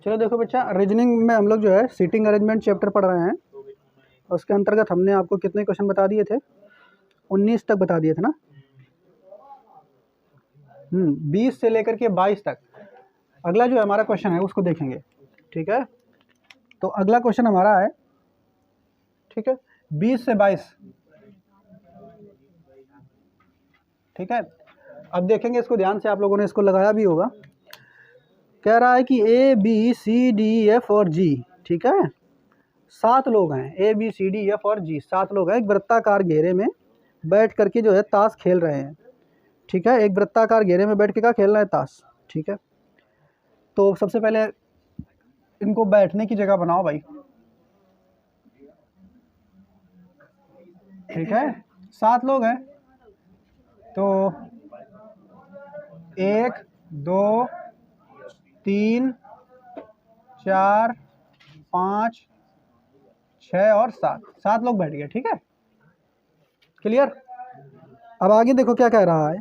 चलो देखो बच्चा, रीजनिंग में हम लोग जो है सीटिंग अरेंजमेंट चैप्टर पढ़ रहे हैं। उसके अंतर्गत हमने आपको कितने क्वेश्चन बता दिए थे? 19 तक बता दिए थे ना। 20 से लेकर के 22 तक। अगला जो हमारा क्वेश्चन है उसको देखेंगे, ठीक है। तो अगला क्वेश्चन हमारा है, ठीक है, 20 से 22, ठीक है। अब देखेंगे इसको ध्यान से, आप लोगों ने इसको लगाया भी होगा। कह रहा है कि A B C D F और जी, ठीक है, 7 लोग हैं। A B C D F और जी 7 लोग हैं। एक वृत्ताकार घेरे में बैठ करके जो है ताश खेल रहे हैं, ठीक है। एक वृत्ताकार घेरे में बैठ के क्या खेल रहे हैं? ताश, ठीक है। तो सबसे पहले इनको बैठने की जगह बनाओ भाई, ठीक है। 7 लोग हैं, तो 1 2 3 4 5 6 और 7 लोग बैठ गए, ठीक है। क्लियर। अब आगे देखो क्या कह रहा है।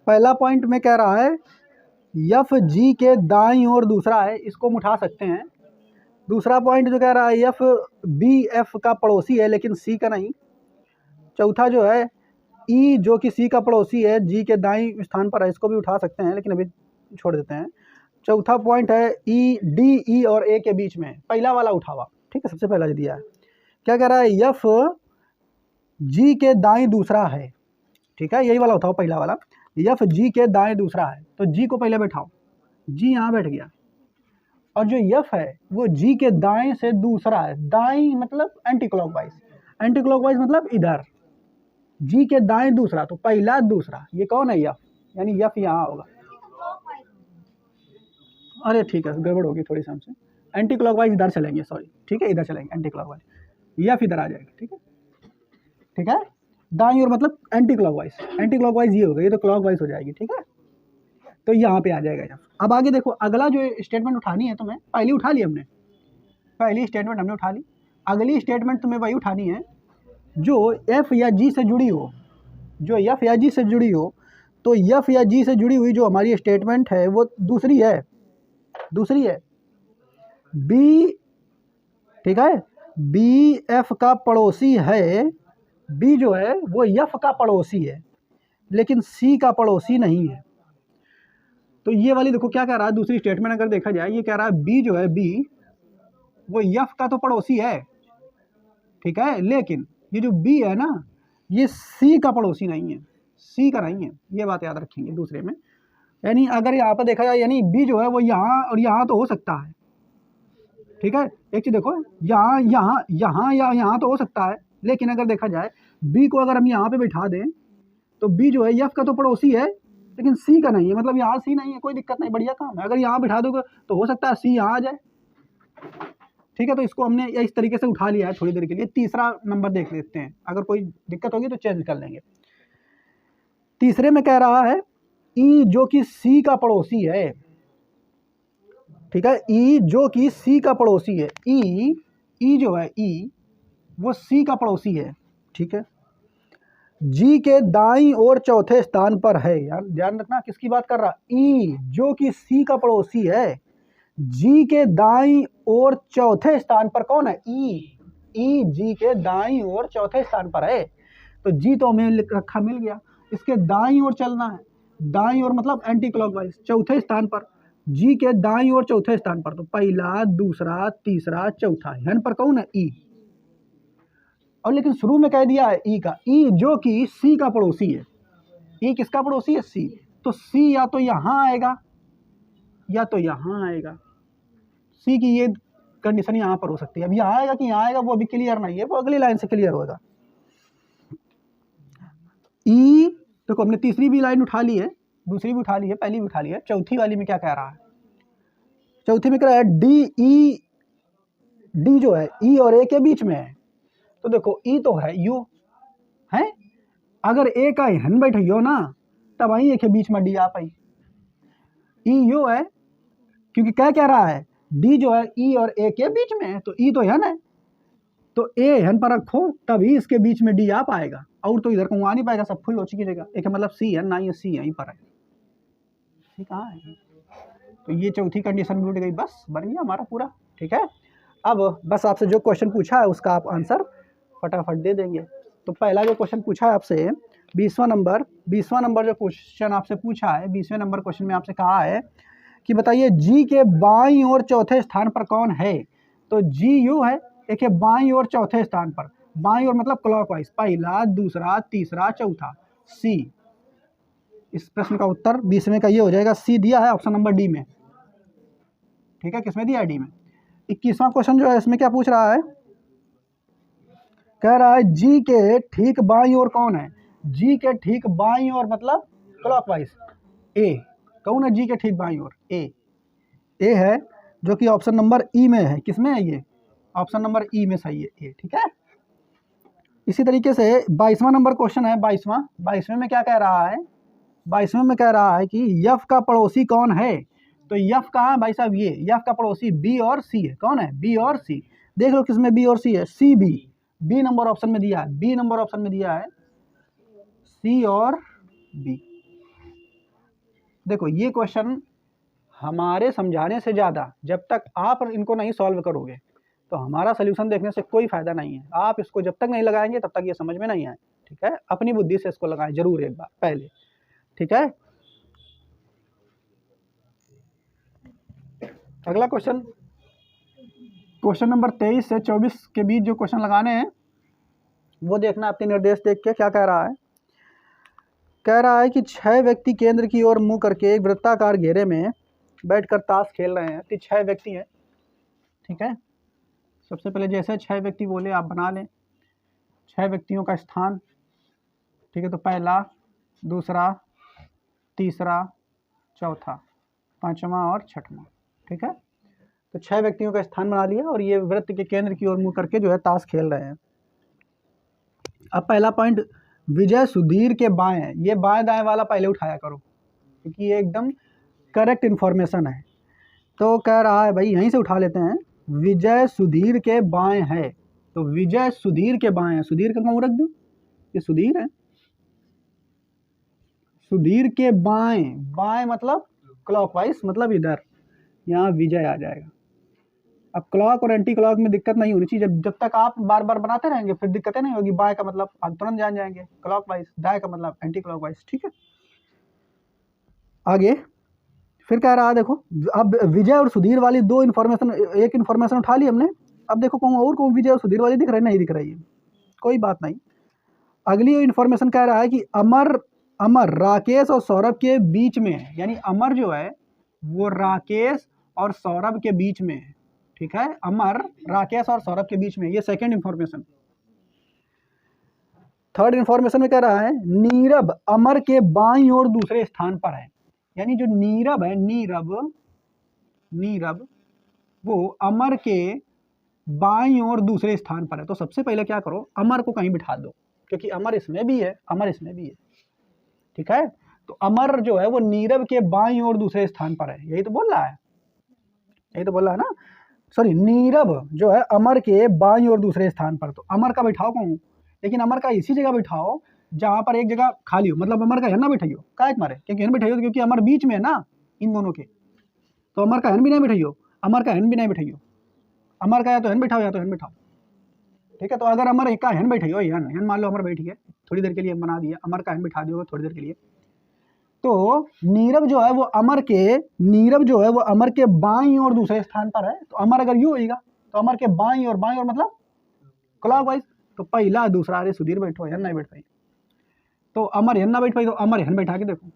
पहला पॉइंट में कह रहा है एफ जी के दाईं ओर दूसरा है, इसको हम उठा सकते हैं। दूसरा पॉइंट जो कह रहा है एफ बी एफ का पड़ोसी है लेकिन सी का नहीं। चौथा जो है ई जो कि सी का पड़ोसी है, जी के दाईं स्थान पर है, इसको भी उठा सकते हैं लेकिन अभी छोड़ देते हैं। चौथा पॉइंट है ई डी ई और ए के बीच में, पहला वाला उठावा, ठीक है। सबसे पहला जो दिया है क्या कह रहा है, एफ जी के दाईं दूसरा है, ठीक है। यही वाला उठाओ, पहला वाला। एफ जी के दाएं दूसरा है, तो जी को पहले बैठाओ। जी यहाँ बैठ गया, और जो एफ है वो जी के दाएं से दूसरा है। दाएं मतलब एंटी क्लॉकवाइज, एंटी क्लॉकवाइज मतलब इधर। जी के दाएं दूसरा, तो पहला दूसरा, ये कौन है? एफ, यानी एफ यहाँ होगा। अरे ठीक है, गड़बड़ होगी थोड़ी सी हमसे। एंटी क्लॉकवाइज इधर चलेंगे, सॉरी, ठीक है, इधर चलेंगे एंटी क्लॉकवाइज। एफ इधर आ जाएगा, ठीक है, ठीक है। दाईं ओर मतलब एंटी क्लॉकवाइज, एंटी क्लॉकवाइज ये होगा, ये तो क्लॉकवाइज हो जाएगी, ठीक है। तो यहाँ पे आ जाएगा एफ। अब आगे देखो, अगला जो स्टेटमेंट उठानी है तुम्हें, पहली उठा ली हमने, पहली स्टेटमेंट हमने उठा ली। अगली स्टेटमेंट तुम्हें वही उठानी है जो एफ या जी से जुड़ी हो, जो एफ या जी से जुड़ी हो। तो एफ या जी से जुड़ी हुई जो हमारी स्टेटमेंट है वो दूसरी है, दूसरी है बी, ठीक है। बी एफ का पड़ोसी है, बी जो है वो एफ का पड़ोसी है लेकिन सी का पड़ोसी नहीं है। तो ये वाली देखो क्या कह रहा है, दूसरी स्टेटमेंट अगर देखा जाए, ये कह रहा है बी जो है, बी वो एफ का तो पड़ोसी है, ठीक है, लेकिन ये जो बी है ना, ये सी का पड़ोसी नहीं है, सी का नहीं है। ये बात याद रखेंगे दूसरे में। यानी अगर यहाँ पर देखा जाए, यानी बी जो है वो यहाँ और यहाँ तो हो सकता है, ठीक है। एक चीज देखो, यहाँ यहाँ यहाँ या यहाँ तो हो सकता है, लेकिन अगर देखा जाए बी को अगर हम यहाँ पे बैठा दें तो बी जो है एफ का तो पड़ोसी है लेकिन सी का नहीं है। मतलब यहाँ सी नहीं है, कोई दिक्कत नहीं, बढ़िया काम है। अगर यहाँ बैठा दोगे तो हो सकता है सी यहाँ आ जाए, ठीक है। तो इसको हमने इस तरीके से उठा लिया है थोड़ी देर के लिए। तीसरा नंबर देख लेते हैं, अगर कोई दिक्कत होगी तो चेंज कर लेंगे। तीसरे में कह रहा है ई जो कि सी का पड़ोसी है, ठीक है। ई जो कि सी का पड़ोसी है, ई जो है ई वो सी का पड़ोसी है, ठीक है। जी के दाईं ओर चौथे स्थान पर है। यार ध्यान रखना किसकी बात कर रहा, ई जो कि सी का पड़ोसी है, जी के दाईं ओर चौथे स्थान पर कौन है? ई जी के दाईं ओर चौथे स्थान पर है। तो जी तो हमें लिख रखा मिल गया, इसके दाईं ओर चलना है। दाईं ओर मतलब एंटी क्लॉकवाइज, चौथे स्थान पर, जी के दाईं ओर चौथे स्थान पर। तो पहला, दूसरा, तीसरा, चौथा, यहाँ पर कौन है? ई। और लेकिन शुरू में कह दिया है ई का, ई जो कि सी का पड़ोसी है। ई किसका पड़ोसी है? सी। तो सी या तो यहाँ आएगा या तो यहाँ आएगा। सी की ये कंडीशन यहाँ पर हो सकती है। अब यहाँ आएगा कि यहाँ आएगा वो अभी क्लियर नहीं है, वो अगली लाइन से क्लियर होगा। ई देखो हमने तीसरी भी लाइन उठा ली है, दूसरी भी उठा ली है, पहली भी उठा ली है। चौथी वाली में क्या कह रहा है? चौथी में कह रहा है डी ई, डी जो है ई और ए के बीच में है। तो देखो ई तो है यू है, अगर ए का हन बैठ यो ना तब आई ए के बीच में डी आ पाई। ई यू है क्योंकि क्या कह रहा है, डी जो है ई और ए के बीच में है, तो ई तो हन है, तो ए हन पर रखो तभी इसके बीच में डी आ पाएगा। और तो इधर को आ नहीं पाएगा, सब फुल हो चुकी जगह। एक मतलब सी है ना, ये सी यहीं पर है, सी कहाँ है? तो ये चौथी कंडीशन भी उठ गई, बस बन गया हमारा पूरा। ठीक है, अब बस आपसे जो क्वेश्चन पूछा है उसका आप आंसर फटाफट दे देंगे। तो पहला जो क्वेश्चन पूछा है आपसे 20वां नंबर जो क्वेश्चन आपसे पूछा है, 20वें नंबर क्वेश्चन में आपसे कहा है कि बताइए जी के बाईं ओर चौथे स्थान पर कौन है। तो जी यू है, एक है बाईं ओर चौथे स्थान पर, बाईं ओर मतलब क्लॉकवाइज, पहला दूसरा तीसरा चौथा, सी। इस प्रश्न का उत्तर 20वें का ये हो जाएगा, सी दिया है ऑप्शन नंबर डी में। ठीक है, किसमें दिया है? डी में। 21वां क्वेश्चन जो है इसमें क्या पूछ रहा है, कह रहा है जी के ठीक बाईं ओर कौन है। जी के ठीक बाईं ओर मतलब क्लॉकवाइज, ए। कौन है जी के ठीक बाईं ओर? ए है, जो कि ऑप्शन नंबर ई में है। किसमें है ये? ऑप्शन नंबर ई में सही है, ए। ठीक है, इसी तरीके से 22वां नंबर क्वेश्चन है। 22वें में क्या कह रहा है? 22वें में कह रहा है कि यफ का पड़ोसी कौन है। तो यफ कहाँ है भाई साहब? ये यफ का पड़ोसी बी और सी है। कौन है? बी और सी। देख लो किसमें बी और सी है, C B. B number option में दिया है, बी नंबर ऑप्शन में दिया है सी और बी। देखो ये क्वेश्चन हमारे समझाने से ज़्यादा जब तक आप इनको नहीं सॉल्व करोगे तो हमारा सोल्यूशन देखने से कोई फायदा नहीं है। आप इसको जब तक नहीं लगाएंगे तब तक ये समझ में नहीं आए। ठीक है, अपनी बुद्धि से इसको लगाएं जरूर एक बार पहले। ठीक है, अगला क्वेश्चन नंबर 23 से 24 के बीच जो क्वेश्चन लगाने हैं वो देखना आपके निर्देश देख के। क्या कह रहा है? कह रहा है कि 6 व्यक्ति केंद्र की ओर मुंह करके एक वृत्ताकार घेरे में बैठकर ताश खेल रहे हैं। तो 6 व्यक्ति हैं। ठीक है, सबसे पहले जैसे 6 व्यक्ति बोले आप बना लें 6 व्यक्तियों का स्थान। ठीक है, तो पहला दूसरा तीसरा चौथा पांचवा और छठवां। ठीक है, तो 6 व्यक्तियों का स्थान बना लिया और ये वृत्त के केंद्र की ओर मुंह करके जो है ताश खेल रहे हैं। अब पहला पॉइंट, विजय सुधीर के बाएं है। ये बाएं दाएं वाला पहले उठाया करो क्योंकि ये एकदम करेक्ट इन्फॉर्मेशन है। तो कह रहा है भाई यहीं से उठा लेते हैं, विजय सुधीर के बाएं है। तो विजय सुधीर के बाएं है, सुधीर का कहाँ रख दूं? ये सुधीर है, सुधीर के बाएं, बाएं मतलब क्लॉकवाइज मतलब इधर, यहाँ विजय आ जाएगा। अब क्लॉक और एंटी क्लॉक में दिक्कत नहीं होनी चाहिए। जब तक आप बार बार बनाते रहेंगे फिर दिक्कतें नहीं होगी। बाएं का मतलब आप तुरंत जान जाएंगे क्लॉकवाइज, दाएं का मतलब एंटी क्लॉकवाइज। ठीक है, आगे फिर कह रहा है देखो, अब विजय और सुधीर वाली दो इन्फॉर्मेशन, एक इन्फॉर्मेशन उठा ली हमने। अब देखो कौन और कौन विजय और सुधीर वाली दिख रही, नहीं दिख रही है, कोई बात नहीं। अगली इन्फॉर्मेशन कह रहा है कि अमर राकेश और सौरभ के बीच में है। यानी अमर जो है वो राकेश और सौरभ के बीच में है। ठीक है, अमर राकेश और सौरभ के बीच में, ये सेकंड इन्फॉर्मेशन। थर्ड इन्फॉर्मेशन में कह रहा है नीरव अमर के बाईं ओर दूसरे स्थान पर है। यानी जो नीरव है, नीरव वो अमर के बाईं ओर दूसरे स्थान पर है। तो सबसे पहले क्या करो, अमर को कहीं बिठा दो क्योंकि अमर इसमें भी है, अमर इसमें भी है। ठीक है, तो अमर जो है वो नीरव के बाईं ओर दूसरे स्थान पर है। यही तो बोल रहा है, यही तो बोल रहा है ना। सॉरी, नीरव जो है अमर के बाईं ओर दूसरे स्थान पर। तो अमर का बैठाओ कहूँ, लेकिन अमर का इसी जगह बैठाओ जहां पर एक जगह खाली हो। मतलब अमर का हन ना बैठाइयो, काय मारे, क्योंकि हन बैठाइयो क्योंकि अमर बीच में है ना इन दोनों के। तो अमर का हन भी नहीं बैठाइयो, अमर का हन भी नहीं बैठाइयो। अमर का या तो हन बैठाओ या तो हन बैठाओ। ठीक है, तो अगर अमर एक का हन बैठाइयो, हन मान लो अमर बैठी है, थोड़ी देर के लिए बना दिया, अमर का हन बैठा दियो थोड़ी देर के लिए। तो नीरव जो है वो अमर के बाईं ओर दूसरे स्थान पर है। तो अमर अगर यूं होगा तो अमर के बाईं ओर मतलब क्लॉकवाइज। तो पहला दूसरा, अरे सुधीर बैठो, हन नहीं बैठ पाई। तो अमर हन ना बैठ पाई तो अमर हन बैठा के देखो।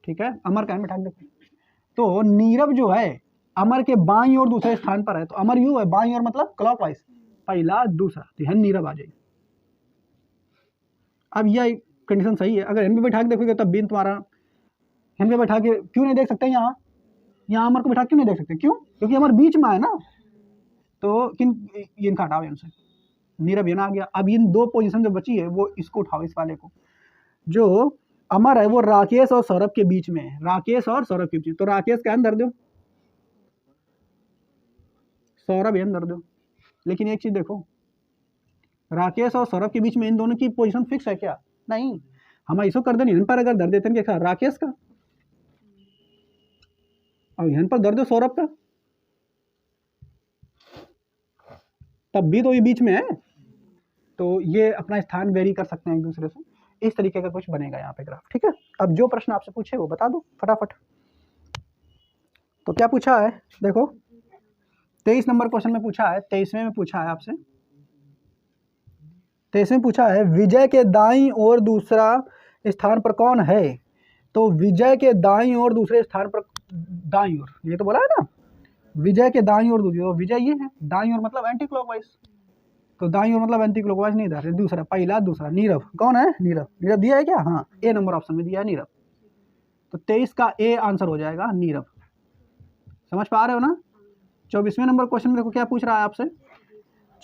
ठीक है, अमर का हन बैठा के देखो। तो नीरव जो है अमर के बाईं ओर दूसरे स्थान पर है। तो अमर यूं है, बाईं ओर मतलब क्लॉकवाइज, पहला दूसरा, तो हन नीरव आ जाएगी। अब यह कंडीशन सही है। अगर हन पे बैठा के देखोगे तब भी तुम्हारा, हन पे बैठा के क्यों नहीं देख सकते, यहाँ अमर को बैठा क्यों नहीं देख सकते? क्यों? क्योंकि अमर बीच में है ना। तो ये इनका हटाओ, इनसे नीरव ये ना आ गया। अब इन दो पोजीशन जो बची है वो इसको उठाओ, इस वाले को। जो अमर है वो राकेश और सौरभ के बीच में है, राकेश और सौरभ के बीच। तो राकेश का अंदर दो, सौरभ अंदर दो। लेकिन एक चीज देखो, राकेश और सौरभ के बीच में इन दोनों की पोजीशन फिक्स है क्या? नहीं, हम ऐसा कर दें इन पर अगर दर देते हैं क्या राकेश का, और यहाँ पर दर दो सौरभ का, तब भी तो ये बीच में है, तो ये अपना स्थान वेरी कर सकते हैं एक दूसरे से। इस तरीके का कुछ बनेगा यहाँ पे ग्राफ। ठीक है, अब जो प्रश्न आपसे पूछे वो बता दो फटाफट। तो क्या पूछा है देखो, 23 नंबर क्वेश्चन में पूछा है, 23वें में पूछा है आपसे, 23वें पूछा है विजय के दाईं ओर दूसरा स्थान पर कौन है? तो विजय के दाईं ओर दूसरे स्थान पर, दाईं ओर ये तो बोला है ना, विजय के दाईं ओर दूसरी, तो विजय ये है, दाईं ओर मतलब एंटी क्लॉकवाइज, तो दाईं ओर मतलब एंटी क्लॉकवाइज नहीं इधर, दूसरा पहला दूसरा। नीरव कौन है? नीरव, नीरव दिया है क्या? हाँ, ए नंबर ऑप्शन में दिया है नीरव, तो 23 का ए आंसर हो जाएगा नीरव। समझ पा रहे हो ना? 24वें नंबर क्वेश्चन में देखो क्या पूछ रहा है आपसे,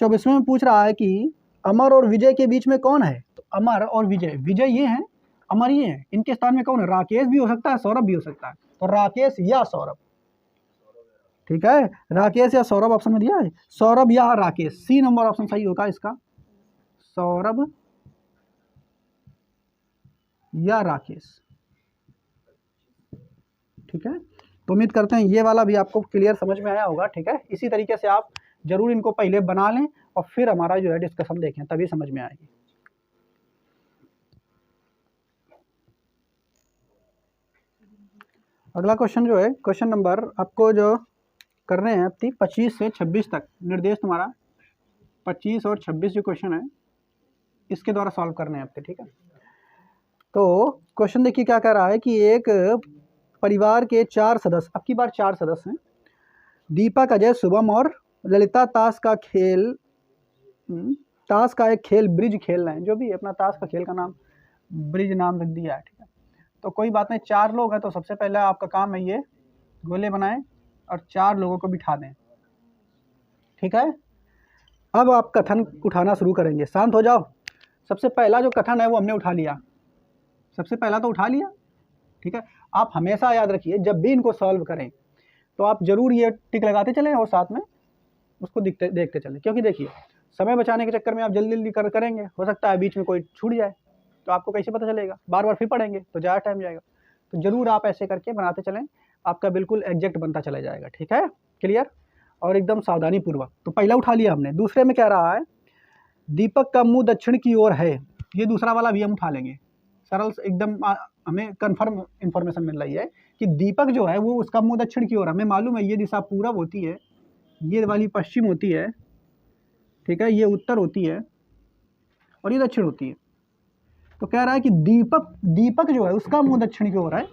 24वें में पूछ रहा है कि अमर और विजय के बीच में कौन है? तो अमर और विजय, विजय ये है, अमर ये है, इनके स्थान में कौन है? राकेश भी हो सकता है, सौरभ भी हो सकता है, तो राकेश या सौरभ। ठीक है, राकेश या सौरभ ऑप्शन में दिया है, सौरभ या राकेश, सी नंबर ऑप्शन सही होगा इसका, सौरभ या राकेश। ठीक है, तो उम्मीद करते हैं ये वाला भी आपको क्लियर समझ में आया होगा। ठीक है, इसी तरीके से आप जरूर इनको पहले बना लें और फिर हमारा जो है डिस्कशन देखें, तभी समझ में आएगी। अगला क्वेश्चन जो है, क्वेश्चन नंबर आपको जो कर रहे हैं अपनी 25 से 26 तक निर्देश तुम्हारा 25 और 26 जो क्वेश्चन है इसके द्वारा सॉल्व करने हैं आपके। ठीक है, तो क्वेश्चन देखिए क्या कह रहा है कि एक परिवार के 4 सदस्य, अब की बार 4 सदस्य हैं, दीपक, अजय, शुभम और ललिता ताश का एक खेल ब्रिज खेल रहे हैं, जो भी अपना ताश का खेल का नाम ब्रिज नाम रख दिया है। ठीक है, तो कोई बात नहीं, 4 लोग हैं, तो सबसे पहले आपका काम है ये गोले बनाएं और 4 लोगों को बिठा दें। ठीक है, अब आप कथन उठाना शुरू करेंगे, शांत हो जाओ। सबसे पहला जो कथन है वो हमने उठा लिया, सबसे पहला तो उठा लिया। ठीक है, आप हमेशा याद रखिए जब भी इनको सॉल्व करें तो आप जरूर ये टिक लगाते चलें और साथ में उसको देखते चलें, क्योंकि देखिए समय बचाने के चक्कर में आप जल्दी जल्दी करेंगे, हो सकता है बीच में कोई छूट जाए, तो आपको कैसे पता चलेगा, बार बार फिर पढ़ेंगे तो ज़्यादा टाइम जाएगा। तो जरूर आप ऐसे करके बनाते चलें, आपका बिल्कुल एग्जैक्ट बनता चला जाएगा। ठीक है, क्लियर और एकदम सावधानी पूर्वक। तो पहला उठा लिया हमने। दूसरे में क्या रहा है, दीपक का मुंह दक्षिण की ओर है, ये दूसरा वाला भी हम उठा लेंगे, सरल एकदम। हमें कंफर्म इंफॉर्मेशन मिल रही है कि दीपक जो है वो उसका मुंह दक्षिण की ओर, हमें मालूम है ये दिशा पूरब होती है, ये वाली पश्चिम होती है, ठीक है, ये उत्तर होती है और ये दक्षिण होती है। तो कह रहा है कि दीपक जो है उसका मुंह दक्षिण की ओर है,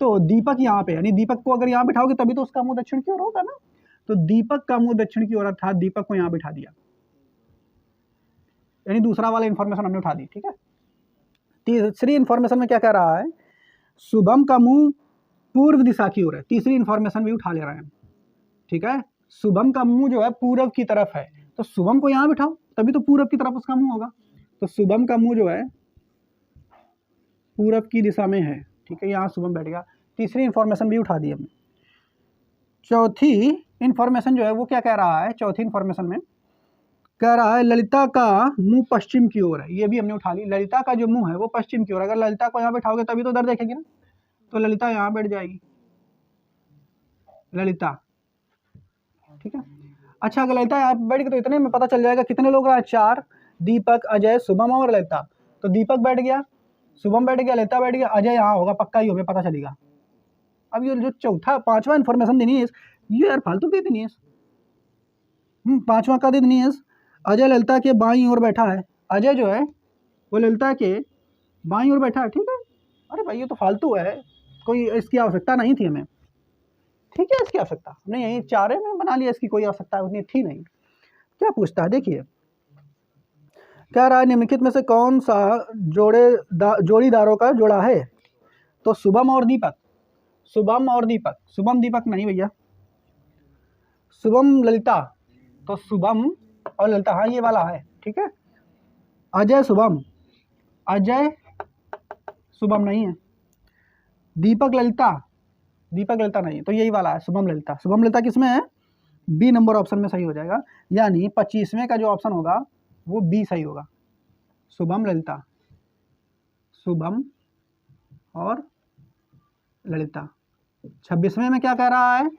तो दीपक यहाँ पे, यानी दीपक को अगर यहाँ बिठाओगे तभी तो उसका मुंह दक्षिण की ओर होगा ना, तो दीपक का मुंह दक्षिण की ओर, अर्थात दीपक को यहाँ बिठा दिया, यानी दूसरा वाला इंफॉर्मेशन हमने उठा दी। ठीक है, तीसरी इंफॉर्मेशन में क्या कह रहा है, शुभम का मुंह पूर्व दिशा की ओर है, तीसरी इंफॉर्मेशन भी उठा ले रहे हैं। ठीक है, शुभम का मुंह जो है पूरब की तरफ है, तो शुभम को यहाँ बिठाओ तभी तो पूरब की तरफ उसका मुंह होगा, तो शुभम का मुंह जो है पूरब की दिशा में है। ठीक है, यहाँ शुभम बैठ गया, तीसरी इंफॉर्मेशन भी उठा दी हमने। चौथी इंफॉर्मेशन जो है वो क्या कह रहा है, चौथी इंफॉर्मेशन में कह रहा है ललिता का मुंह पश्चिम की ओर है, ये भी हमने उठा ली, ललिता का जो मुंह है वो पश्चिम की ओर, अगर ललिता को यहाँ बैठाओगे तभी तो उधर देखेगी ना, तो ललिता यहाँ बैठ जाएगी, ललिता। ठीक है, अच्छा अगर ललिता यहाँ बैठ गई तो इतने में पता चल जाएगा कितने लोग रहा, 4, दीपक, अजय, शुभम और ललिता। तो दीपक बैठ गया, शुभम बैठ गया, ललिता बैठ गया, अजय यहाँ होगा पक्का ही, हमें पता चलेगा। अब ये जो चौथा 5वां इन्फॉर्मेशन देनी है ये यार फालतू दे देनी है, 5वां का दे देनी है। अजय ललिता के बाईं ओर बैठा है, अजय जो है वो ललिता के बाईं ओर बैठा है। ठीक है, अरे भाई ये तो फालतू है, कोई इसकी आवश्यकता नहीं थी हमें। ठीक है, इसकी आवश्यकता हमने यही 4 में बना लिया, इसकी कोई आवश्यकता उतनी थी नहीं। क्या पूछता है देखिए, क्या रहा है, निम्नलिखित में से कौन सा जोड़ीदारों का जोड़ा है? तो शुभम और दीपक, शुभम और दीपक, शुभम दीपक नहीं भैया, शुभम ललिता, तो शुभम और ललिता, हाँ ये वाला है। ठीक है, अजय शुभम, अजय शुभम नहीं है, दीपक ललिता, दीपक ललिता नहीं है, तो यही वाला है शुभम ललिता। शुभम ललिता किसमें है, बी नंबर ऑप्शन में सही हो जाएगा, यानी 25वें का जो ऑप्शन होगा वो बी सही होगा। शुभम ललिता, शुभम और ललिता। 26वें में क्या कह रहा है,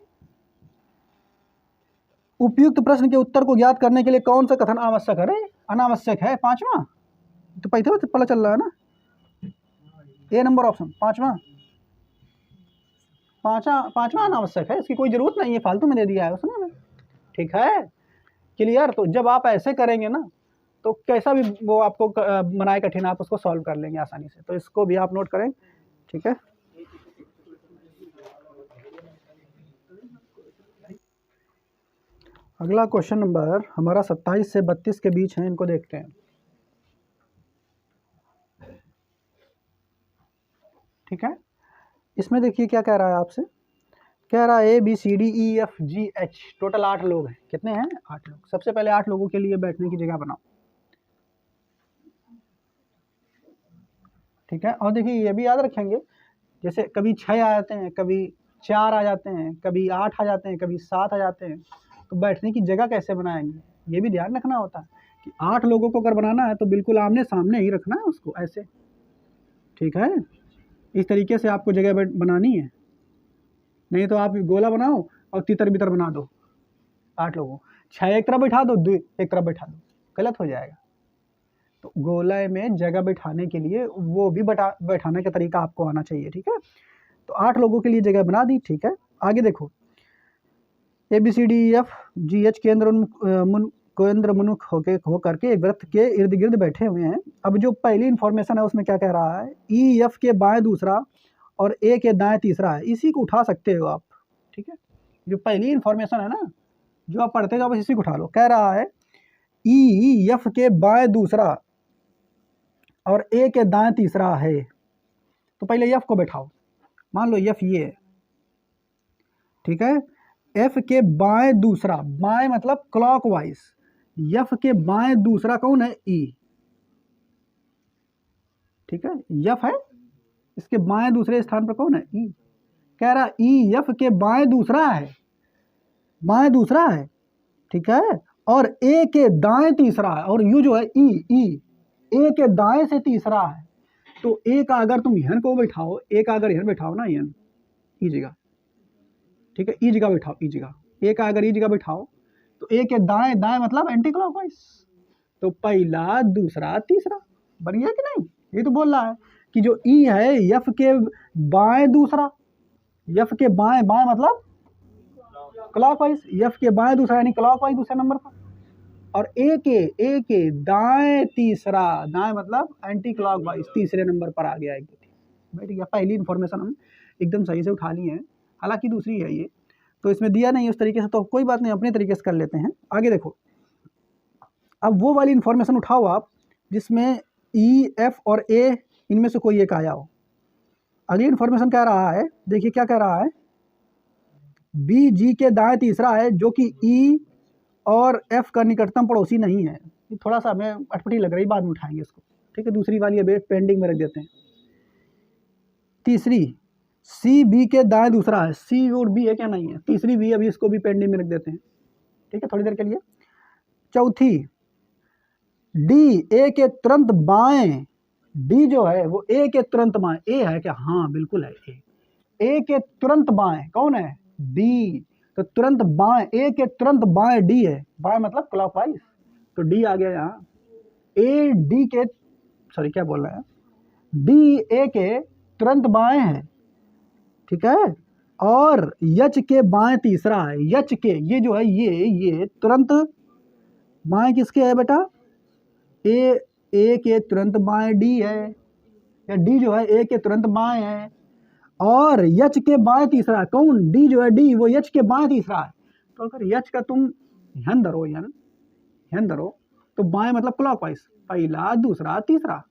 उपयुक्त प्रश्न के उत्तर को ज्ञात करने के लिए कौन सा कथन आवश्यक है? अनावश्यक है। 5वां तो पहले पता चल रहा है ना, ए नंबर ऑप्शन 5वां अनावश्यक है, इसकी कोई ज़रूरत नहीं है, फालतू में दे दिया है उसने में। ठीक है, क्लियर। तो जब आप ऐसे करेंगे ना तो कैसा भी वो आपको बनाए कठिन, आप उसको सॉल्व कर लेंगे आसानी से। तो इसको भी आप नोट करें, ठीक है। अगला क्वेश्चन नंबर हमारा 27 से 32 के बीच है, इनको देखते हैं। ठीक है, इसमें देखिए क्या कह रहा है आपसे, कह रहा है ABCDEFGH, टोटल 8 लोग हैं। कितने हैं? 8 लोग। सबसे पहले 8 लोगों के लिए बैठने की जगह बनाओ। ठीक है, और देखिए ये भी याद रखेंगे, जैसे कभी 6 आ जाते हैं, कभी 4 आ जाते हैं, कभी 8 आ जाते हैं, कभी 7 आ जाते हैं, तो बैठने की जगह कैसे बनाएंगे ये भी ध्यान रखना होता है कि 8 लोगों को अगर बनाना है तो बिल्कुल आमने सामने ही रखना है उसको, ऐसे। ठीक है, इस तरीके से आपको जगह बनानी है, नहीं तो आप गोला बनाओ और तितर बितर बना दो 8 लोगों, 6 एक तरफ बैठा दो, 2 एक तरफ बैठा दो, गलत हो जाएगा। तो गोले में जगह बैठाने के लिए वो भी बैठाने का तरीका आपको आना चाहिए। ठीक है, तो 8 लोगों के लिए जगह बना दी। ठीक है, आगे देखो, ABCDEFGH केंद्र मुनुख हो करके एक वृत्त के इर्द गिर्द बैठे हुए हैं। अब जो पहली इन्फॉर्मेशन है उसमें क्या कह रहा है, EF के बाएं दूसरा और A के दाएं तीसरा है, इसी को उठा सकते हो आप। ठीक है, जो पहली इन्फॉर्मेशन है ना, जो आप पढ़ते जाओ बस इसी को उठा लो। कह रहा है EF के बाएं दूसरा और A के दाएं तीसरा है, तो पहले F को बैठाओ। मान लो F ये है, ठीक है, F के बाएं दूसरा, बाएं मतलब क्लॉकवाइज, F के बाएं दूसरा कौन है? E। ठीक है, F है, इसके बाएं दूसरे स्थान पर कौन है? E। कह रहा EF के बाएं दूसरा है, बाएं दूसरा है। ठीक है, और A के दाएं तीसरा है, और यू जो है E A के दाएं से तीसरा है। तो A का अगर तुम यहन को बैठाओ, A का अगर यहन बैठाओ ना, यहन ई जगह, ठीक है, ई जगह बैठाओ, ई जगह, A का अगर ई जगह बैठाओ तो A के दाएं, दाएं मतलब एंटी क्लॉकवाइज, तो पहला दूसरा तीसरा बन गया कि नहीं? ये तो बोल रहा है कि जो E है F के बाएं दूसरा, F के बाएं, बाएं मतलब क्लॉकवाइज, F के बाएं दूसरा यानी क्लॉकवाइज दूसरे नंबर पर, और A के दाएं तीसरा, दाएं मतलब एंटी क्लॉकवाइज तीसरे नंबर पर आ गया। एक बैठ गया। पहली इन्फॉर्मेशन हम एकदम सही से उठा ली है, हालांकि दूसरी है ये, तो इसमें दिया नहीं उस तरीके से, तो कोई बात नहीं, अपने तरीके से कर लेते हैं। आगे देखो, अब वो वाली इन्फॉर्मेशन उठाओ आप जिसमें E, F और A इनमें से कोई एक आया हो। अगली इन्फॉर्मेशन कह रहा है, देखिए क्या कह रहा है, B, G के दाएं तीसरा है जो कि E और F का निकटतम पड़ोसी नहीं है। ये थोड़ा सा हमें अटपटी लग रही, बाद में उठाएंगे इसको। ठीक है, दूसरी वाली अभी पेंडिंग में रख देते हैं। तीसरी C, B के दाएं दूसरा है, C और B है क्या? नहीं है। तीसरी B, अभी इसको भी पेंडिंग में रख देते हैं, ठीक है, थोड़ी देर के लिए। चौथी D, A के तुरंत बाएं, D जो है वो A के तुरंत बाएं, A है क्या? हाँ बिल्कुल है, A के तुरंत बाएं कौन है? D, तो तुरंत बाएं, A के तुरंत बाएं D है, बाएं मतलब क्लॉकवाइज, तो D आ गया यहाँ। A D के, सॉरी क्या बोल रहा है, D A के तुरंत बाएं है, ठीक है, और H के बाएं तीसरा है। H के, ये जो है ये तुरंत बाएं किसके है बेटा? A के तुरंत बाएं D है, या D जो है A के तुरंत बाएं है, और H के बाएं तीसरा कौन? D जो है D वो H के बाएं तीसरा है। तो अगर H का तुम ध्यान धरो, ध्यान धरो, तो बाएं मतलब क्लॉकवाइज, पहला दूसरा तीसरा,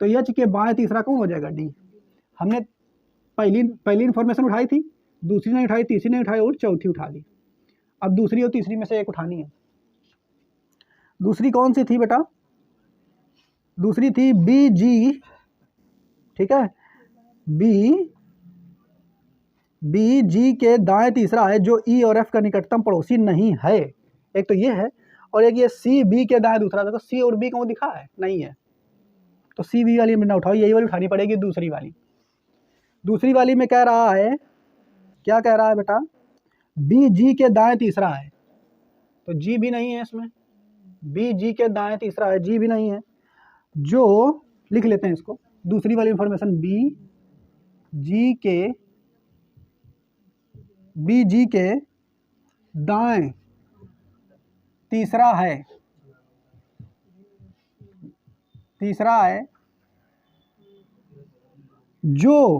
तो H के बाएं तीसरा कौन हो जाएगा? D। हमने पहली इन्फॉर्मेशन उठाई थी, दूसरी नहीं उठाई, तीसरी नहीं उठाई, और चौथी उठा ली। अब दूसरी और तीसरी में से एक उठानी है। दूसरी कौन सी थी बेटा? दूसरी थी BG, ठीक है, BG के दाएं तीसरा है जो E और F का निकटतम पड़ोसी नहीं है। एक तो ये है, और एक ये सी बी के दाएं दूसरा, देखो सी और बी कहीं दिखा है नहीं है, तो सी बी वाली ना उठाओ, यही वाली उठानी पड़ेगी दूसरी वाली। दूसरी वाली में कह रहा है, क्या कह रहा है बेटा, बी जी के दाएं तीसरा है, तो जी भी नहीं है इसमें, बी जी के दाएं तीसरा है, जी भी नहीं है, जो लिख लेते हैं इसको, दूसरी वाली इंफॉर्मेशन बी जी के दाएं तीसरा है, जो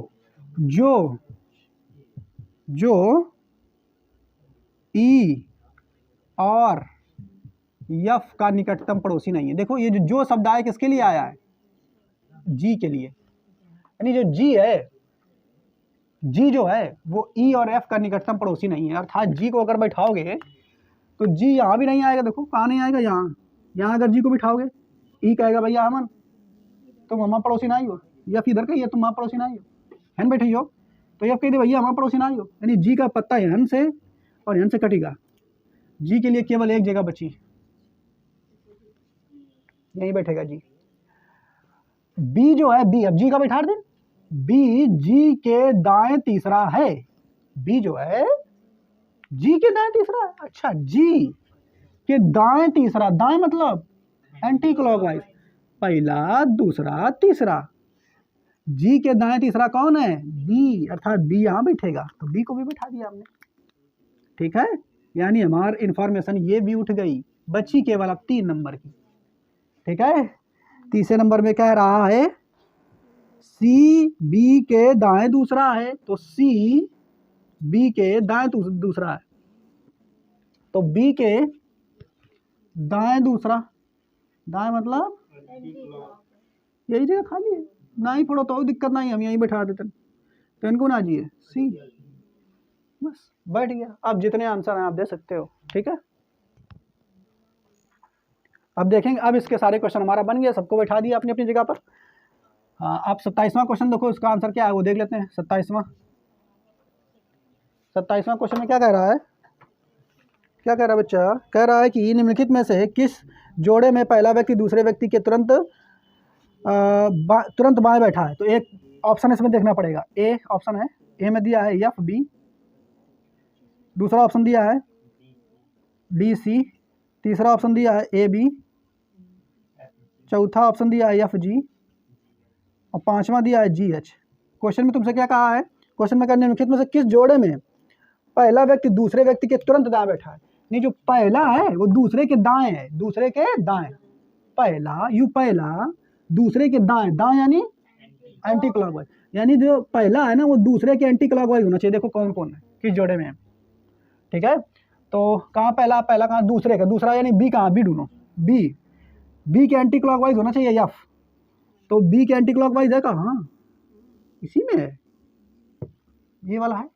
ई और यफ का निकटतम पड़ोसी नहीं है। देखो ये जो शब्द आया किसके लिए आया है, जी के लिए, यानी जो जी है, जी जो है वो ई और एफ का निकटतम पड़ोसी नहीं है, अर्थात जी को अगर बैठाओगे तो जी यहाँ भी नहीं आएगा, देखो कहाँ नहीं आएगा, यहाँ अगर जी को बिठाओगे ई कहेगा भैया अमन तुम हमारा पड़ोसी ना ही हो, एफ इधर कही है तुम हमारा पड़ोसी ना ही हो, हैन बैठी हो, तो एफ कह दे भैया हमारा पड़ोसी ना ही हो, यानी जी का पत्ता हन से और हन से कटेगा, जी के लिए केवल एक जगह बची, यहीं बैठेगा जी। बी जो है, बी अब जी का बैठा दे, बी जी के दाएं तीसरा है, बी जो है जी के दाएं तीसरा है, अच्छा जी के दाएं तीसरा, दाएं मतलब एंटी क्लॉकवाइज, पहला दूसरा तीसरा, जी के दाएं तीसरा कौन है, बी, अर्थात बी यहां बैठेगा, तो बी को भी बैठा दिया हमने, ठीक है, यानी हमारी इंफॉर्मेशन ये भी उठ गई, बची केवल अब 3 नंबर की, ठीक है। तीसरे नंबर में कह रहा है सी बी के दाएं दूसरा है, तो सी बी के दाएं दूसरा है, तो बी के दाएं दूसरा, दाएं मतलब यही जगह खाली है, ना ही पढ़ो तो दिक्कत नहीं, हम यहीं बैठा देते, तो इनको ना जी है सी, बस बैठ गया। अब जितने आंसर हैं आप दे सकते हो, ठीक है। अब देखेंगे, अब इसके सारे क्वेश्चन हमारा बन गया, सबको बैठा दिया अपनी अपनी जगह पर। हाँ, आप 27वां क्वेश्चन देखो, इसका आंसर क्या है वो देख लेते हैं। 27वां क्वेश्चन में क्या कह रहा है, क्या कह रहा है बच्चा, कह रहा है कि निम्नलिखित में से किस जोड़े में पहला व्यक्ति दूसरे व्यक्ति के तुरंत बाएं बैठा है, तो एक ऑप्शन इसमें देखना पड़ेगा, ए ऑप्शन है, ए में दिया है एफ बी, दूसरा ऑप्शन दिया है डी सी, तीसरा ऑप्शन दिया है ए बी, चौथा ऑप्शन दिया है एफ जी, और पांचवा दिया है जी एच। क्वेश्चन में तुमसे क्या कहा है, क्वेश्चन में निम्नलिखित में से किस जोड़े में पहला व्यक्ति दूसरे व्यक्ति के तुरंत दाएं बैठा है, नहीं जो पहला है वो दूसरे के दाएं है, दूसरे के दाएं, पहला दूसरे के दाएं, दाएं यानी एंटी क्लॉकवाइज, यानी जो पहला है ना वो दूसरे के एंटी क्लॉकवाइज होना चाहिए। देखो कौन कौन है, किस जोड़े में है, ठीक है। तो कहाँ पहला कहाँ दूसरे का, दूसरा यानी बी कहाँ, बी ढूंढो, बी के एंटी क्लॉकवाइज होना चाहिए एफ, तो बी के एंटी क्लॉकवाइज है कहाँ, इसी में है, ये वाला है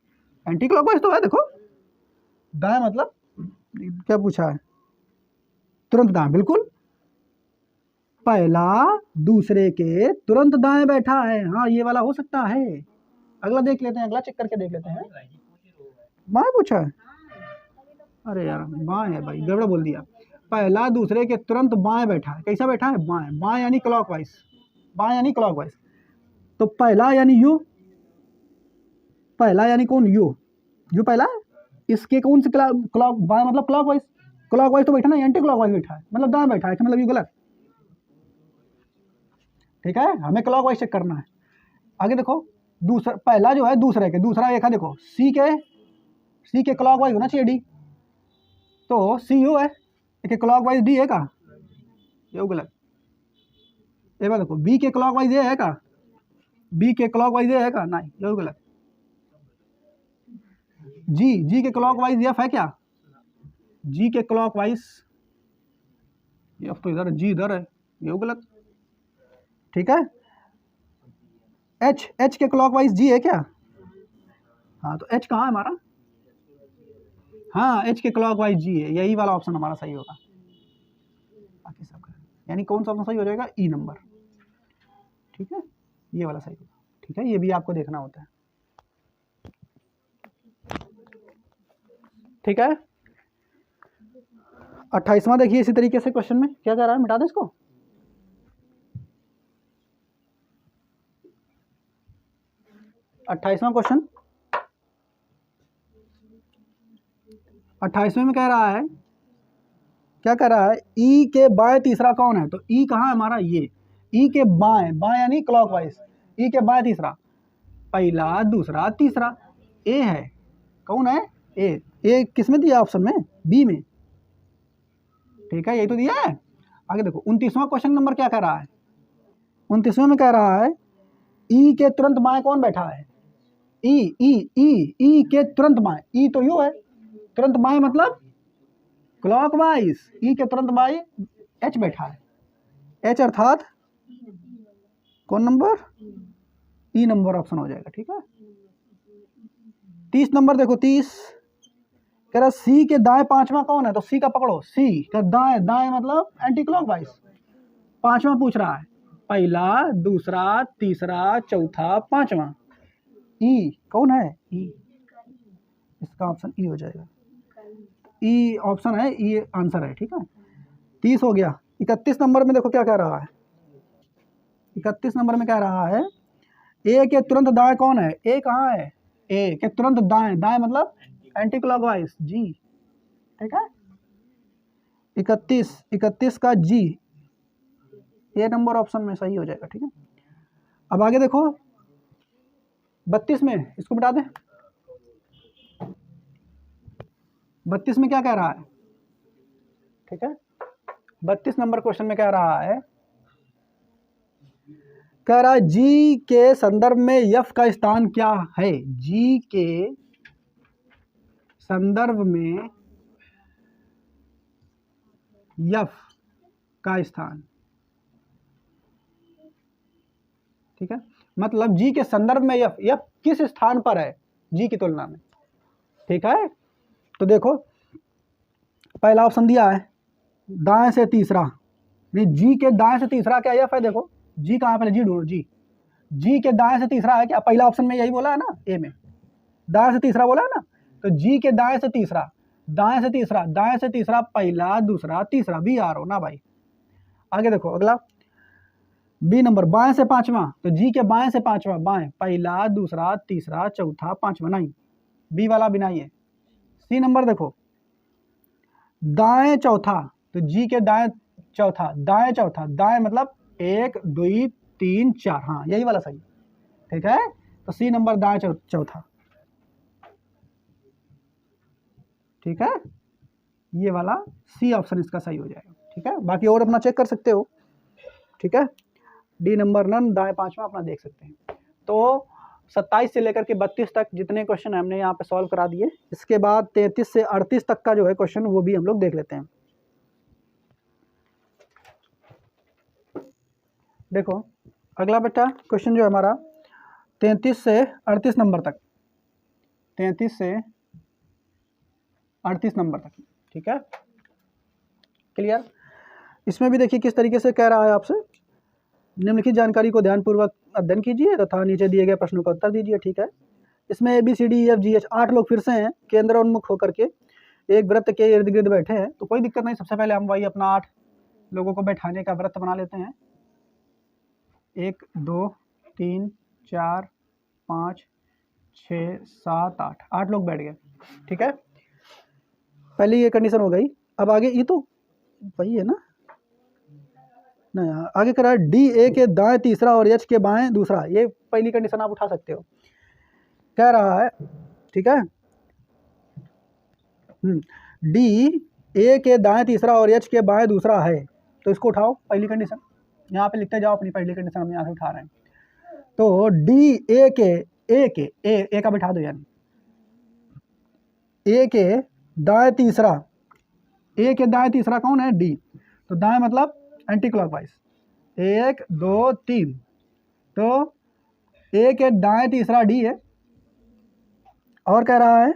एंटी क्लॉकवाइज तो है, देखो दाएं मतलब क्या पूछा है, तुरंत दाएं, बिल्कुल पहला दूसरे के तुरंत दाएं बैठा है, हाँ ये वाला हो सकता है। अगला देख लेते हैं, अगला चेक करके देख लेते हैं, बाएं पूछा है, अरे यार बाएं है भाई, गड़बड़ बोल दिया, पहला दूसरे के तुरंत बाएं बैठा है, कैसा बैठा है, बाएं, बाएं यानी क्लॉकवाइज, बाएं यानी क्लॉकवाइज, तो पहला यानी यू, पहला यानी कौन, यू पहला है, इसके कौन से क्लॉक बाएं मतलब क्लॉकवाइज तो बैठा ना, एंटी क्लॉकवाइज बैठा है मतलब दाएं बैठा है, मतलब ये गलत, ठीक है, हमें क्लॉकवाइज चेक करना है। आगे देखो, दूसरा पहला जो है दूसरे के, दूसरा एक है, देखो सी के क्लॉकवाइज होना चाहिए डी, तो सी यू है, क्लॉकवाइज डी है का, ये गलत, ये बात देखो बी के क्लॉकवाइज ये है का, बी के क्लॉकवाइज ये है का, नहीं ये गलत, जी के क्लॉकवाइज एफ है क्या, जी के क्लॉकवाइज एफ तो इधर, जी इधर है, ये गलत, ठीक है। एच के क्लॉकवाइज जी है क्या, हाँ तो एच कहाँ है हमारा, हाँ एच के क्लॉकवाइज जी है, यही वाला ऑप्शन हमारा सही होगा, बाकी सब यानी कौन सा ऑप्शन सही हो जाएगा, ई नंबर, ठीक है, ये वाला सही होगा, ठीक है, ये भी आपको देखना होता है, ठीक है। 28वां देखिए इसी तरीके से क्वेश्चन में क्या कह रहा है, मिटा दे इसको। 28वां क्वेश्चन, 28वें में कह रहा है, क्या कह रहा है, ई के बाएं तीसरा कौन है। तो ई कहाँ है हमारा, ये ई के बाएं, बाएं यानी क्लॉकवाइज, ई के बाएं तीसरा, पहला दूसरा तीसरा, ए है, कौन है, ए किस में दिया ऑप्शन में, बी में, ठीक है, यही तो दिया है। आगे देखो 29वां क्वेश्चन नंबर क्या कह रहा है, 29वें में कह रहा है ई के तुरंत बाएं कौन बैठा है, ई के तुरंत बाएं, ई तो यू है, तुरंत बाएं मतलब क्लॉकवाइज, ई के तुरंत बाएं एच बैठा है, एच अर्थात कौन नंबर, ई नंबर ऑप्शन हो जाएगा, ठीक है। 30 नंबर देखो, 30 कह रहा सी के दाएं पांचवा कौन है, तो सी का पकड़ो, सी का दाएं, दाएं मतलब एंटी क्लॉकवाइज, पांचवा पूछ रहा है, पहला दूसरा तीसरा चौथा पांचवा, ई कौन है, ई, इसका ऑप्शन ई हो जाएगा, ई ऑप्शन है, ई आंसर है, ठीक है। 30 हो गया। 31 नंबर में देखो क्या कह रहा है, 31 नंबर में कह रहा है ए के तुरंत दाएं कौन है, ए कहाँ है, ए के तुरंत दाएं, दाएं मतलब एंटी क्लॉकवाइज जी, ठीक है। 31 का जी, ए नंबर ऑप्शन में सही हो जाएगा, ठीक है। अब आगे देखो 32 में, इसको मिटा दें, 32 में क्या कह रहा है, ठीक है। 32 नंबर क्वेश्चन में कह रहा है, कह रहा है जी के संदर्भ में यफ का स्थान क्या है, जी के संदर्भ में यफ का स्थान, ठीक है, मतलब जी के संदर्भ में यफ, यफ किस स्थान पर है जी की तुलना में, ठीक है। तो देखो पहला ऑप्शन दिया है दाएं से तीसरा, जी के दाएं से तीसरा क्या यफ है, देखो जी कहाँ, पहले जी ढूंढो, जी के दाएं से तीसरा है क्या, पहला ऑप्शन में यही बोला है ना, ए में दाएं से तीसरा बोला है ना, तो जी के दाएं से तीसरा, दाएं से तीसरा, दाएं से तीसरा पहला दूसरा तीसरा, बी आ रहा हो ना भाई। आगे देखो अगला बी नंबर, बाएं से पांचवा, तो जी के बाएं से पांचवा, बाएं पहला दूसरा तीसरा चौथा पांचवा, नहीं, बी वाला भी नहीं है। सी नंबर देखो दाएं चौथा, तो जी के दाएं चौथा, दाएं चौथा, दाएं मतलब 1 2 3 4, हाँ यही वाला सही, ठीक है। तो सी नंबर दाएं चौथा, ठीक है, ये वाला सी ऑप्शन इसका सही हो जाएगा, ठीक है। बाकी और अपना चेक कर सकते हो, ठीक है। डी नंबर नन दाएं पांचवा अपना देख सकते हैं। तो 27 से लेकर के 32 तक जितने क्वेश्चन हमने यहाँ पे सॉल्व करा दिए, इसके बाद 33 से 38 तक का जो है क्वेश्चन वो भी हम लोग देख लेते हैं। देखो अगला बेटा क्वेश्चन जो है हमारा 33 से 38 नंबर तक, 33 से 38 नंबर तक, ठीक है, क्लियर। इसमें भी देखिए किस तरीके से कह रहा है आपसे, निम्नलिखित जानकारी को ध्यानपूर्वक अध्ययन कीजिए तथा नीचे दिए गए प्रश्नों का उत्तर दीजिए, ठीक है। इसमें ABCDEFGH 8 लोग फिर से हैं, केंद्र उन्मुख होकर के एक वृत्त के इर्द गिर्द बैठे हैं, तो कोई दिक्कत नहीं, सबसे पहले हम वही अपना 8 लोगों को बैठाने का वृत्त बना लेते हैं, 1 2 3 4 5 6 7 8, 8 लोग बैठ गए, ठीक है। पहली ये कंडीशन हो गई। अब आगे ये तो वही है ना, नहीं आगे कह रहा है डी ए के दाएं तीसरा और एच के बाएं दूसरा, ये पहली कंडीशन आप उठा सकते हो, कह रहा है, ठीक है। डी ए के दाएं तीसरा और एच के बाएं दूसरा है, तो इसको उठाओ पहली कंडीशन, यहाँ पे लिखते जाओ अपनी पहली कंडीशन, हम यहाँ से उठा रहे हैं। तो डी ए के ए का बिठा दो, यानी ए के दाएं तीसरा, ए के दाएं तीसरा कौन है, डी, तो दाएं मतलब एंटी क्लॉकवाइज, 1 2 3, तो ए के दाएं तीसरा डी है, और कह रहा है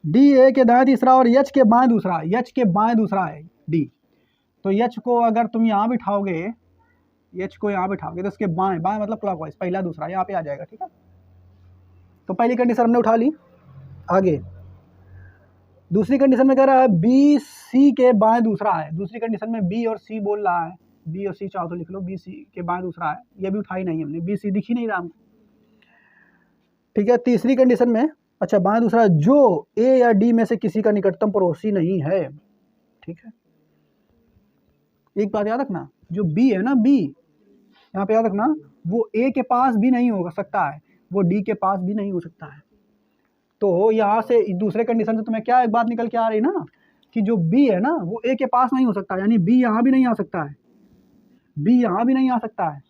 डी ए के दाएं तीसरा और एच के बाएं दूसरा, एच के बाएं दूसरा है डी, तो एच को अगर तुम यहाँ बिठाओगे, एच को यहाँ बिठाओगे तो इसके बाएं, बाएं मतलब क्लॉकवाइज, पहला दूसरा यहाँ पे आ जाएगा, ठीक है। तो पहली कंडीशन हमने उठा ली। आगे दूसरी कंडीशन में कह रहा है बी सी के बाएं दूसरा है। दूसरी कंडीशन में बी और सी बोल रहा है, बी और सी चाहो तो लिख लो, बी सी के बाएं दूसरा है। ये भी उठाई नहीं हमने, बी सी दिख ही नहीं रहा हमको, ठीक है। तीसरी कंडीशन में अच्छा बाएं दूसरा जो ए या डी में से किसी का निकटतम पड़ोसी नहीं है, ठीक है। एक बात याद रखना, जो बी है ना, बी यहाँ पे याद रखना, वो ए के पास भी नहीं हो सकता है, वो डी के पास भी नहीं हो सकता है। तो यहाँ से दूसरे कंडीशन से तुम्हें क्या एक बात निकल के आ रही ना, कि जो बी है ना वो ए के पास नहीं हो सकता, यानी बी यहाँ भी नहीं आ सकता है, बी यहाँ भी नहीं आ सकता है,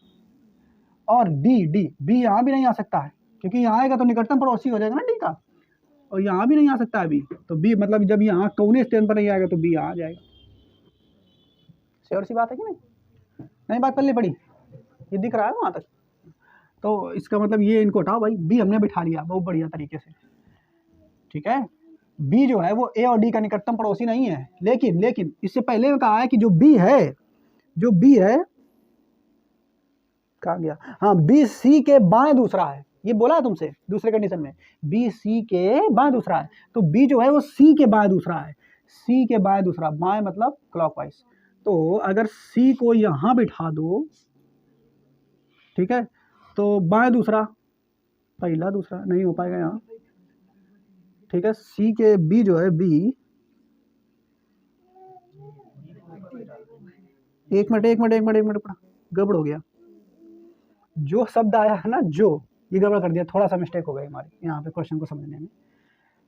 और डी बी यहाँ भी नहीं आ सकता है, क्योंकि यहाँ आएगा तो निकटतम पड़ोसी हो जाएगा ना डी का, और यहाँ भी नहीं आ सकता है बी। तो बी मतलब जब यहाँ कौने स्टैंड पर नहीं आएगा तो बी आ जाएगा। श्योर सी बात है कि नहीं बात पल्ले पड़ी, ये दिख रहा है वहाँ तक। तो इसका मतलब ये इनको हटाओ भाई, बी हमने बिठा लिया बहुत बढ़िया तरीके से, ठीक है। बी जो है वो ए और डी का निकटतम पड़ोसी नहीं है, लेकिन इससे पहले कहा है कि जो बी है कहा गया, हाँ, बी सी के बाएं दूसरा है, ये बोला है तुमसे दूसरे कंडीशन में, बी सी के बाएं दूसरा है। तो बी जो है वो सी के बाएं दूसरा है, सी के बाएं दूसरा, बाएं मतलब क्लॉकवाइज। तो अगर सी को यहाँ बिठा दो, ठीक है, तो बाएं दूसरा, पहला दूसरा नहीं हो पाएगा यहाँ, ठीक है। सी के बी जो है बी, एक मिनट पड़ा, गड़बड़ हो गया। जो शब्द आया है ना, जो, ये गड़बड़ कर दिया, थोड़ा सा मिस्टेक हो गई हमारी यहाँ पे क्वेश्चन को समझने में।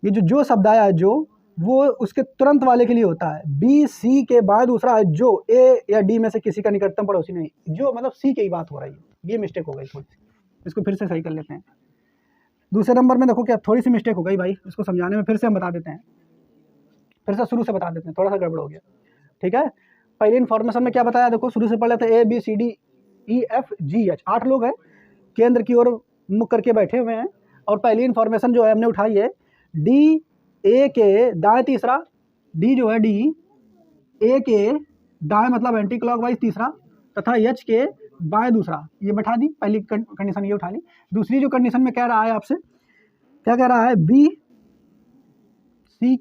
ये जो शब्द आया है जो, वो उसके तुरंत वाले के लिए होता है। बी सी के बाद दूसरा है जो ए या डी में से किसी का निकटतम पड़ोसी नहीं, जो मतलब सी की बात हो रही है। ये मिस्टेक हो गई थोड़ी सी, इसको फिर से सही कर लेते हैं। दूसरे नंबर में देखो क्या थोड़ी सी मिस्टेक हो गई भाई, इसको समझाने में फिर से हम बता देते हैं, फिर से शुरू से बता देते हैं, थोड़ा सा गड़बड़ हो गया, ठीक है। पहले इन्फॉर्मेशन में क्या बताया, देखो शुरू से पढ़ लेते हैं। A B C D E F G H, 8 लोग हैं, केंद्र की ओर मुख करके बैठे हुए हैं, और पहली इन्फॉर्मेशन जो है हमने उठाई है, डी ए के दाएं तीसरा, डी जो है डी ए के दाएं मतलब एंटी क्लॉकवाइज तीसरा, तथा एच के बाएं दूसरा, ये बैठा दी। पहली कंडीशन ये उठा ली। दूसरी जो कंडीशन में कह रहा है आपसे, क्या कह रहा है, बी सी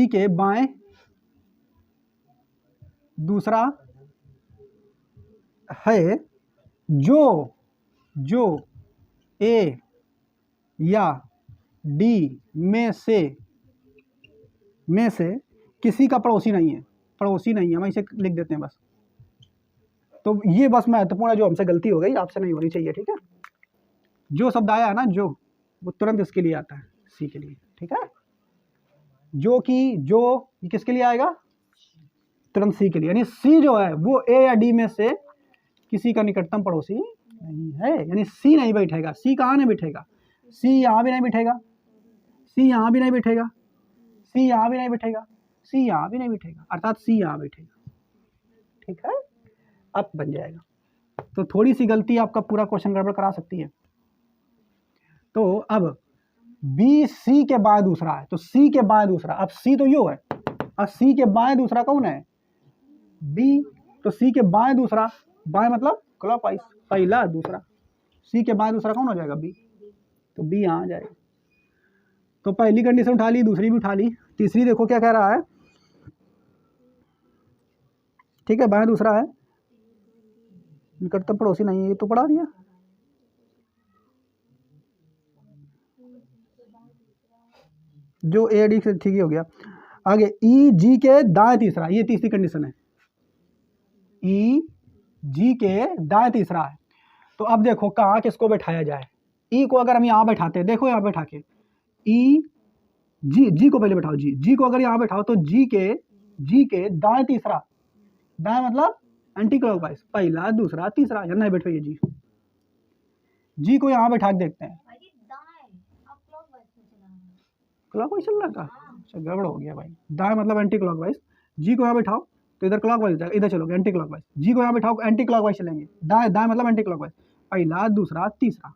के बाएं दूसरा है जो ए या डी में से किसी का पड़ोसी नहीं है, हम इसे लिख देते हैं बस। तो ये बस महत्वपूर्ण है, जो हमसे गलती हो गई, आपसे नहीं होनी चाहिए, ठीक है। जो शब्द आया है ना जो, वो तुरंत इसके लिए आता है, सी के लिए, ठीक है। जो ये किसके लिए आएगा, तुरंत सी के लिए, यानी सी जो है वो ए या डी में से किसी का निकटतम पड़ोसी नहीं है, यानी सी नहीं बैठेगा। सी कहाँ नहीं बैठेगा, सी यहाँ भी नहीं बैठेगा, सी यहाँ भी नहीं बैठेगा, सी यहाँ भी नहीं बैठेगा, सी यहाँ भी नहीं बैठेगा, अर्थात सी यहाँ बैठेगा, ठीक है। अब बन जाएगा। तो थोड़ी सी गलती आपका पूरा क्वेश्चन गड़बड़ करा सकती है। तो अब बी सी के बाएं दूसरा है, तो सी के बाएं दूसरा, अब सी तो यो है, अब सी के बाएं दूसरा कौन है, बी। तो सी के बाएं दूसरा, बाएं मतलब क्लॉकवाइज, पहला दूसरा, सी के बाएं दूसरा कौन हो जाएगा, बी। तो बी यहाँ आ जाएगा। तो पहली कंडीशन उठा ली, दूसरी भी उठा ली, तीसरी देखो क्या कह रहा है, ठीक है। बाएं दूसरा है, निकटतम पड़ोसी नहीं है, ये तो पढ़ा दिया। जो ए डी से ठीक ही हो गया। आगे ई जी के दाएं तीसरा, ये तीसरी कंडीशन है, ई जी के दाएं तीसरा है। तो अब देखो कहाँ किसको बैठाया जाए। ई को अगर हम यहाँ बैठाते हैं, देखो यहाँ बैठा के, ई जी को पहले बैठाओ, जी को अगर यहाँ बैठाओ तो जी के दाएं तीसरा, दाएं मतलब एंटी क्लॉकवाइज, पहला दूसरा तीसरा, या नहीं बैठो, ये जी को यहाँ बैठा के देखते हैं। क्लॉकवाइज चल रहा था, अच्छा गड़बड़ हो गया भाई। दाएं मतलब एंटी क्लॉकवाइज, जी को यहाँ बैठाओ तो इधर क्लॉकवाइज जाएगा, इधर चलोगे एंटी क्लॉकवाइज, जी को यहाँ बैठाओ एंटी क्लॉकवाइज चलेंगे, दाएं मतलब एंटी क्लॉकवाइज, पहला दूसरा तीसरा।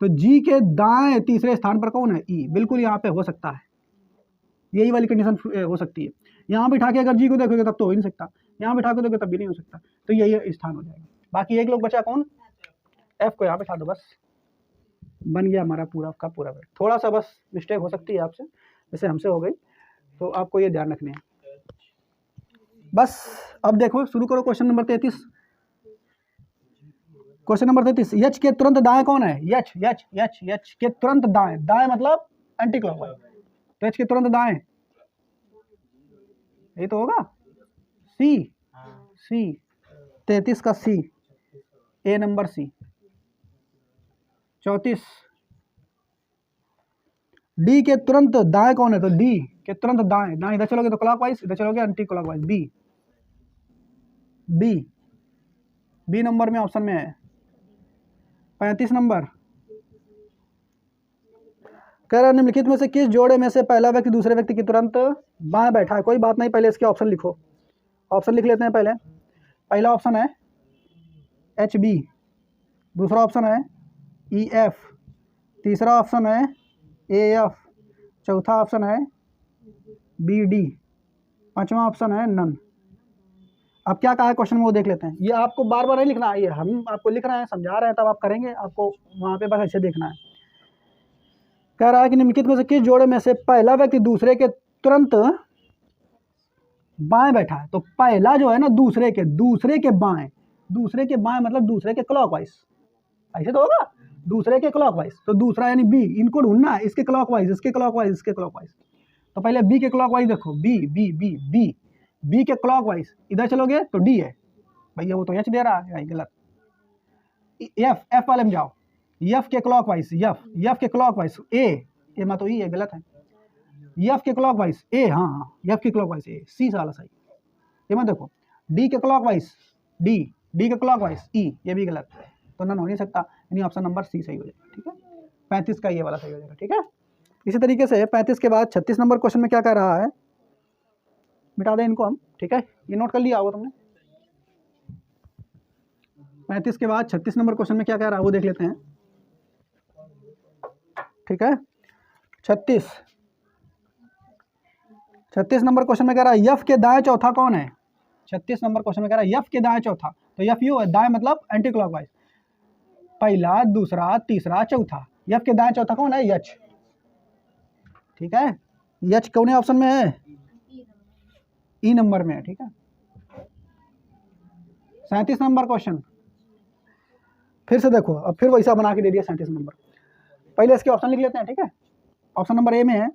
तो जी के दाएं तीसरे स्थान पर कौन है, ई, बिल्कुल यहाँ पे हो सकता है, यही वाली कंडीशन हो सकती है। यहाँ बैठा के अगर जी को देखोगे तब तो हो ही नहीं सकता, यहाँ बैठा के देखोगे तब भी नहीं हो सकता, तो यही स्थान हो जाएगा। बाकी एक लोग बचा कौन, एफ को यहाँ बैठा दो बस, बन गया हमारा पूरा का पूरा वेट। थोड़ा सा बस मिस्टेक हो सकती है आपसे, जैसे हमसे हो गई, तो आपको ये ध्यान रखनी है बस। अब देखो शुरू करो क्वेश्चन नंबर 33। क्वेश्चन नंबर 33, यच के तुरंत दाएं कौन है? यच यच यच यच के तुरंत दाएं, दाएं मतलब एंटी क्लॉकवाइज, तो यच के तुरंत दाएं ये तो होगा सी, सी 33 का सी, ए नंबर सी। 34, डी के तुरंत दाएं कौन है? तो डी के तुरंत दाएं, दाएं इधर चलोगे तो क्लॉकवाइज, इधर चलोगे anti clockwise, B, B, B number में ऑप्शन में है। 35 नंबर कह रहा है निम्नलिखित में से किस जोड़े में से पहला व्यक्ति दूसरे व्यक्ति की तुरंत बाएं बैठा है? कोई बात नहीं, पहले इसके ऑप्शन लिखो, ऑप्शन लिख लेते हैं पहले। पहला ऑप्शन है एच बी, दूसरा ऑप्शन है ई एफ, तीसरा ऑप्शन है ए एफ, चौथा ऑप्शन है बी डी, पांचवा ऑप्शन है नन। अब क्या कहा है क्वेश्चन में वो देख लेते हैं। ये आपको बार बार नहीं लिखना है, ये हम आपको लिख रहे हैं, समझा रहे हैं, तब आप करेंगे, आपको वहाँ पे बस ऐसे देखना है। कह रहा है कि निम्नलिखित में से किस जोड़े में से पहला व्यक्ति दूसरे के तुरंत बाएं बैठा है? तो पहला जो है ना दूसरे के बाएं, दूसरे के बाएं मतलब दूसरे के क्लॉकवाइज, ऐसे तो होगा, दूसरे के क्लॉकवाइज, तो दूसरा यानी बी, इनको ढूंढना है, इसके क्लॉकवाइज, इसके क्लॉकवाइज, इसके क्लॉकवाइज। तो पहले बी के क्लॉकवाइज देखो, B B B B, B के क्लॉकवाइज इधर चलोगे तो डी है भैया, वो तो एच दे रहा है, गलत। एफ, एफ वाले में जाओ, एफ के क्लॉकवाइज, एफ, एफ के क्लॉकवाइज ए मा तो ई है, गलत है। एफ के क्लॉकवाइज ए, हाँ हाँ एफ के क्लॉकवाइज ए, सी वाला सही। ये मत देखो, डी के क्लॉकवाइज डी, डी के क्लॉकवाइज ई, ये भी गलत, तो नन हो नहीं सकता, यानी ऑप्शन नंबर सी सही हो जाएगा। ठीक है, 35 का ये वाला सही हो जाएगा। ठीक है, इसी तरीके से 35 के बाद 36 नंबर क्वेश्चन में क्या कह रहा है, मिटा दें इनको हम। ठीक है, ये नोट कर लिया होगा तुमने। 35 के बाद 36 नंबर क्वेश्चन में क्या कह रहा है वो देख लेते हैं। ठीक है, 36 नंबर क्वेश्चन में कह रहा है यफ के दाएं चौथा कौन है? 36 नंबर क्वेश्चन में कह रहा है यफ के दाएं चौथा, तो यफ यू है, दाएं मतलब एंटी क्लॉकवाइज, पहला दूसरा तीसरा चौथा, यफ के दाएं चौथा कौन है? यच। ठीक है, यच कौन ऑप्शन में है? ई नंबर में है। ठीक है, 37 नंबर क्वेश्चन फिर से देखो, अब फिर वैसा बना के दे दिया 37 नंबर। पहले इसके ऑप्शन लिख लेते हैं। ठीक है, ऑप्शन नंबर ए में है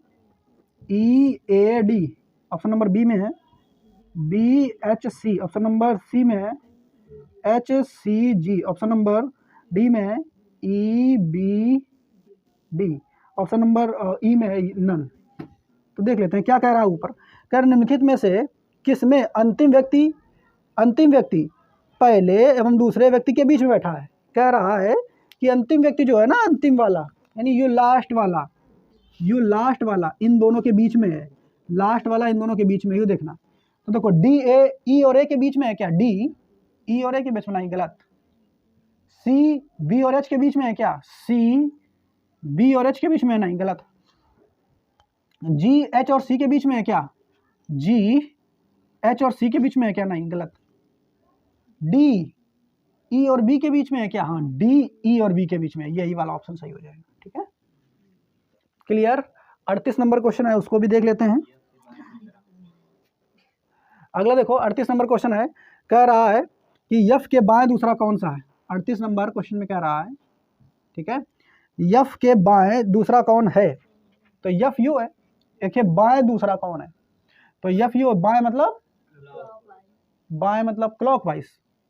E A D, option number B में है B H C, option number C में है H C G, option number D में है E B D, option number E में है नन। तो देख लेते हैं क्या कह रहा है ऊपर। कह रहा निम्नलिखित में से किसमें अंतिम व्यक्ति पहले एवं दूसरे व्यक्ति के बीच में बैठा है? कह रहा है कि अंतिम व्यक्ति जो है ना, अंतिम वाला यानी यू लास्ट वाला इन दोनों के बीच में है, लास्ट वाला इन दोनों के बीच में, यू देखना। तो देखो डी ए ई और ए के बीच में है क्या? डी ई और ए के बीच में नहीं, गलत। सी बी और एच के बीच में है क्या? सी बी और एच के बीच में नहीं, गलत। जी एच और सी के बीच में है क्या? जी एच और सी के बीच में है क्या? नहीं, गलत। डी ई और बी के बीच में है क्या? हाँ, डी ई और बी के बीच में, यही वाला ऑप्शन सही हो जाएगा। ठीक है, क्लियर। 38 नंबर क्वेश्चन है, उसको भी देख लेते हैं। अगला देखो 38 नंबर क्वेश्चन है, कह रहा है कि यफ के बाएं दूसरा कौन सा है? 38 नंबर क्वेश्चन में कह रहा है, ठीक है, यफ के बाएं दूसरा कौन है? तो यफ यू है, एक है बाएं दूसरा कौन है? तो यफ यू बाएं मतलब क्लॉकवाइज,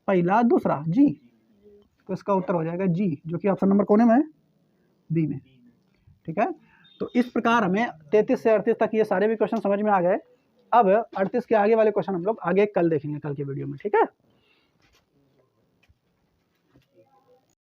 पहला दूसरा जी, तो इसका उत्तर हो जाएगा जी, जो कि ऑप्शन नंबर कोने में है? बी में। ठीक है, तो इस प्रकार हमें 33 से 38 तक ये सारे भी क्वेश्चन समझ में आ गए। अब 38 के आगे वाले क्वेश्चन हम लोग आगे कल देखेंगे, कल के वीडियो में। ठीक है।